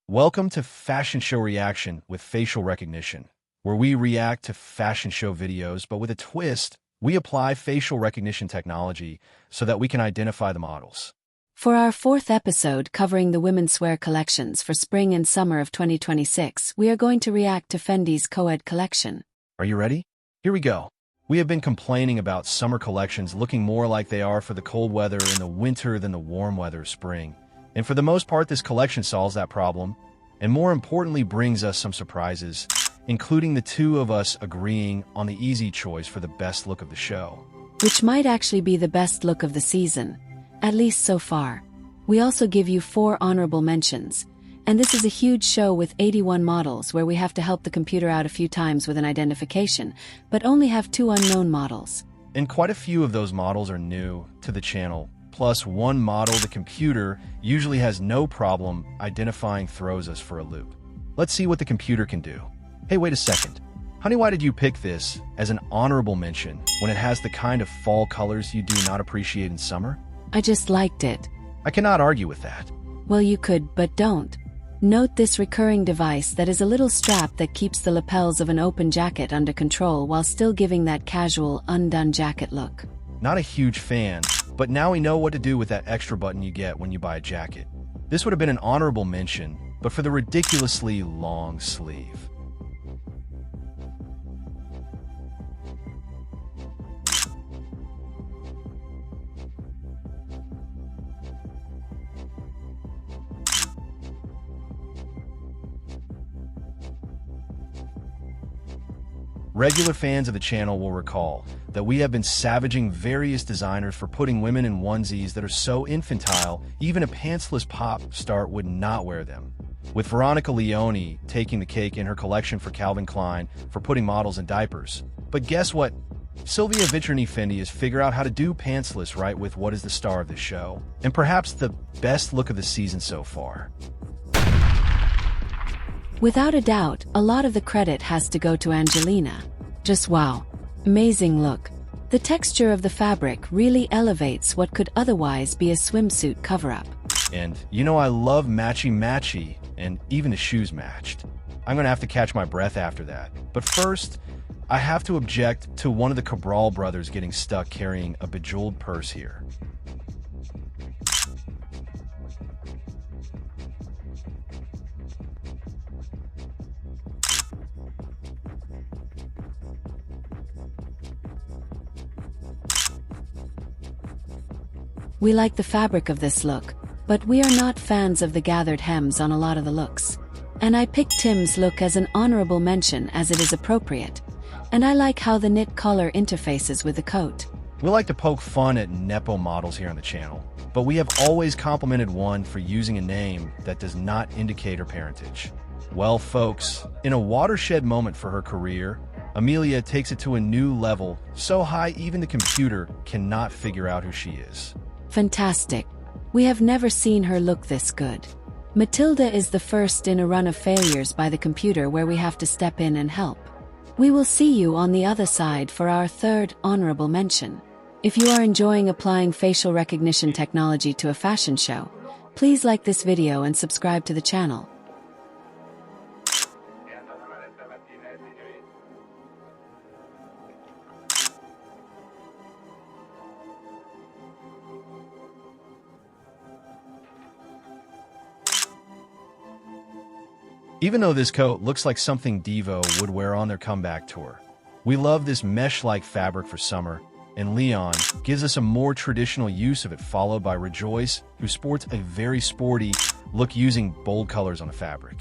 Welcome to Fashion Show Reaction with facial recognition, where we react to fashion show videos, but with a twist. We apply facial recognition technology so that we can identify the models. For our fourth episode covering the womenswear collections for spring and summer of 2026, we are going to react to Fendi's coed collection. Are you ready? Here we go. We have been complaining about summer collections looking more like they are for the cold weather in the winter than the warm weather of spring. And for the most part, this collection solves that problem, and more importantly brings us some surprises, including the two of us agreeing on the easy choice for the best look of the show. Which might actually be the best look of the season, at least so far. We also give you 4 honorable mentions, and this is a huge show with 81 models where we have to help the computer out a few times with an identification, but only have 2 unknown models. And quite a few of those models are new to the channel. Plus, one model the computer usually has no problem identifying throws us for a loop. Let's see what the computer can do. Hey, wait a second. Honey, why did you pick this as an honorable mention when it has the kind of fall colors you do not appreciate in summer? I just liked it. I cannot argue with that. Well, you could, but don't. Note this recurring device that is a little strap that keeps the lapels of an open jacket under control while still giving that casual, undone jacket look. Not a huge fan, but now we know what to do with that extra button you get when you buy a jacket. This would have been an honorable mention, but for the ridiculously long sleeve. Regular fans of the channel will recall that we have been savaging various designers for putting women in onesies that are so infantile, even a pantsless pop star would not wear them. With Veronica Leone taking the cake in her collection for Calvin Klein for putting models in diapers. But guess what? Sylvia Vitrani Fendi has figured out how to do pantsless right with what is the star of the show, and perhaps the best look of the season so far. Without a doubt, a lot of the credit has to go to Angelina. Just wow. Amazing look. The texture of the fabric really elevates what could otherwise be a swimsuit cover-up. And you know I love matchy-matchy, and even the shoes matched. I'm gonna have to catch my breath after that. But first, I have to object to one of the Cabral brothers getting stuck carrying a bejeweled purse here. We like the fabric of this look, but we are not fans of the gathered hems on a lot of the looks. And I picked Tim's look as an honorable mention as it is appropriate. And I like how the knit collar interfaces with the coat. We like to poke fun at Nepo models here on the channel, but we have always complimented one for using a name that does not indicate her parentage. Well, folks, in a watershed moment for her career, Amelia takes it to a new level, so high even the computer cannot figure out who she is. Fantastic. We have never seen her look this good. Matilda is the first in a run of failures by the computer where we have to step in and help. We will see you on the other side for our third honorable mention. If you are enjoying applying facial recognition technology to a fashion show, please like this video and subscribe to the channel. Even though this coat looks like something Devo would wear on their comeback tour, we love this mesh-like fabric for summer, and Leon gives us a more traditional use of it, followed by Rejoice, who sports a very sporty look using bold colors on the fabric.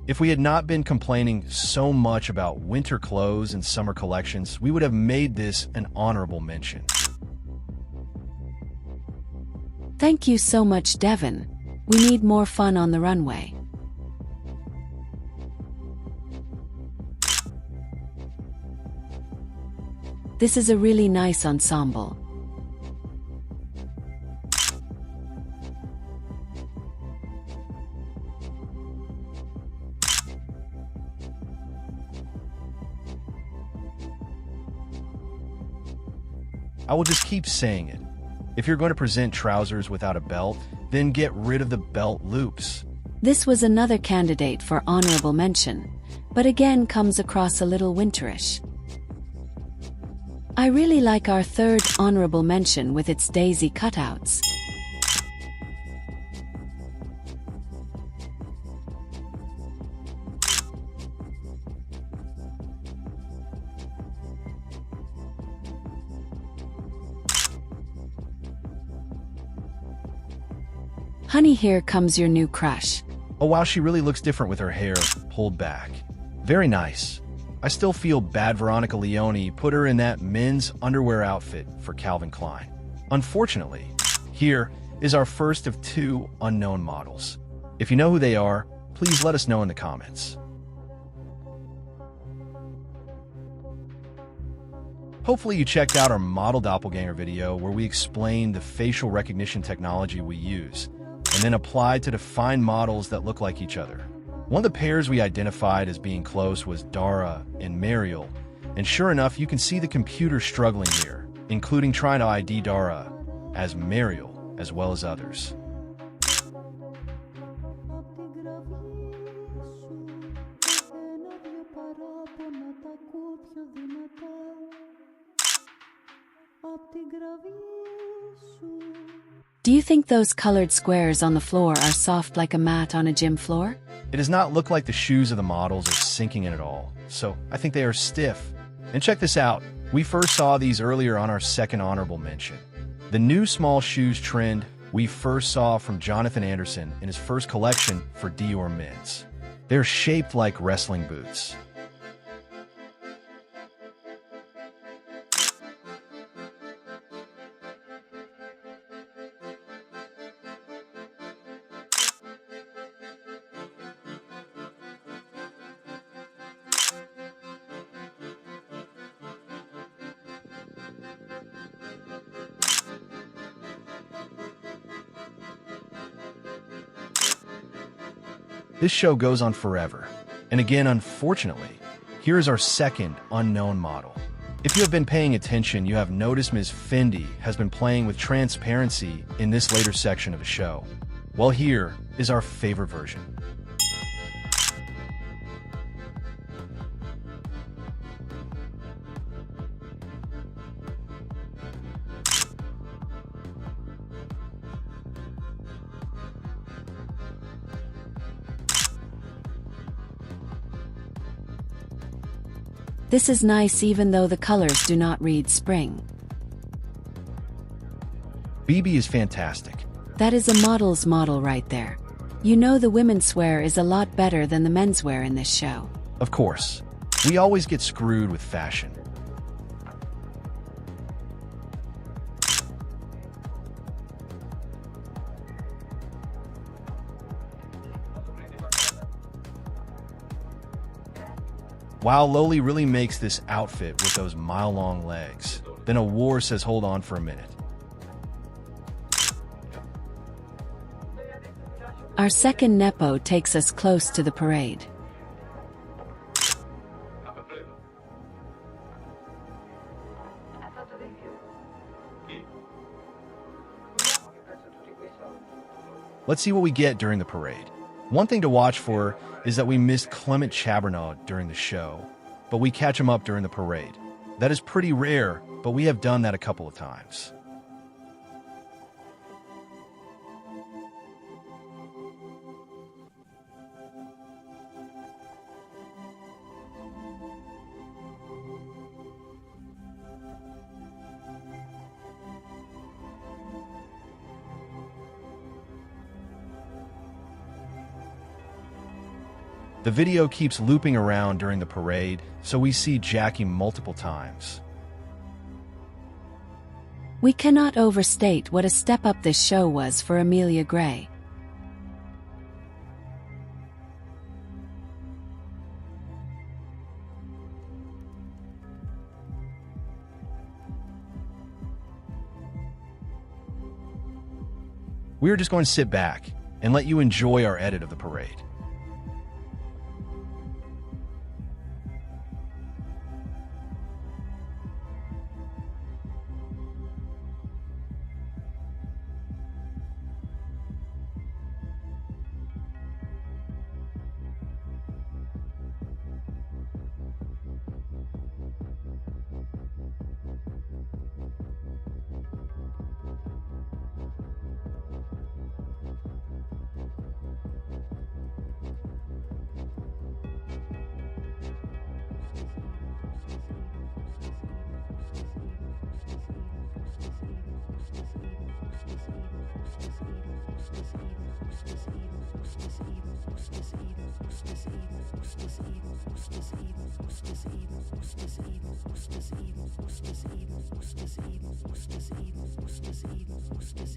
If we had not been complaining so much about winter clothes and summer collections, we would have made this an honorable mention. Thank you so much, Devin. We need more fun on the runway. This is a really nice ensemble. I will just keep saying it. If you're going to present trousers without a belt, then get rid of the belt loops. This was another candidate for honorable mention, but again comes across a little winterish. I really like our third honorable mention with its daisy cutouts. Honey, here comes your new crush. Oh wow, she really looks different with her hair pulled back. Very nice. I still feel bad Veronica Leone put her in that men's underwear outfit for Calvin Klein. Unfortunately, here is our first of two unknown models. If you know who they are, please let us know in the comments. Hopefully you checked out our model doppelganger video where we explain the facial recognition technology we use and then applied to define models that look like each other. One of the pairs we identified as being close was Dara and Mariel, and sure enough, you can see the computer struggling here, including trying to ID Dara as Mariel as well as others. Do you think those colored squares on the floor are soft like a mat on a gym floor? It does not look like the shoes of the models are sinking in at all, so I think they are stiff. And check this out, we first saw these earlier on our second honorable mention. The new small shoes trend we first saw from Jonathan Anderson in his first collection for Dior Men's. They're shaped like wrestling boots. This show goes on forever. And again, unfortunately, here is our second unknown model. If you have been paying attention, you have noticed Ms. Fendi has been playing with transparency in this later section of the show. Well, here is our favorite version. This is nice even though the colors do not read spring. BB is fantastic. That is a model's model right there. You know the womenswear is a lot better than the menswear in this show. Of course, we always get screwed with fashion. Wow, Loli really makes this outfit with those mile-long legs. Then a war says hold on for a minute. Our second Nepo takes us close to the parade. Let's see what we get during the parade. One thing to watch for is that we missed Clement Chabernaud during the show, but we catch him up during the parade. That is pretty rare, but we have done that a couple of times. The video keeps looping around during the parade, so we see Jackie multiple times. We cannot overstate what a step up this show was for Amelia Gray. We're just going to sit back and let you enjoy our edit of the parade.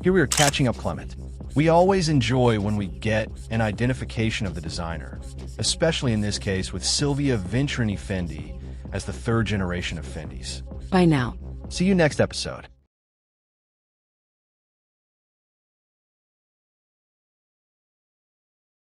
Here we are catching up, Clement. We always enjoy when we get an identification of the designer, especially in this case with Silvia Venturini Fendi as the third generation of Fendis. Bye now. See you next episode.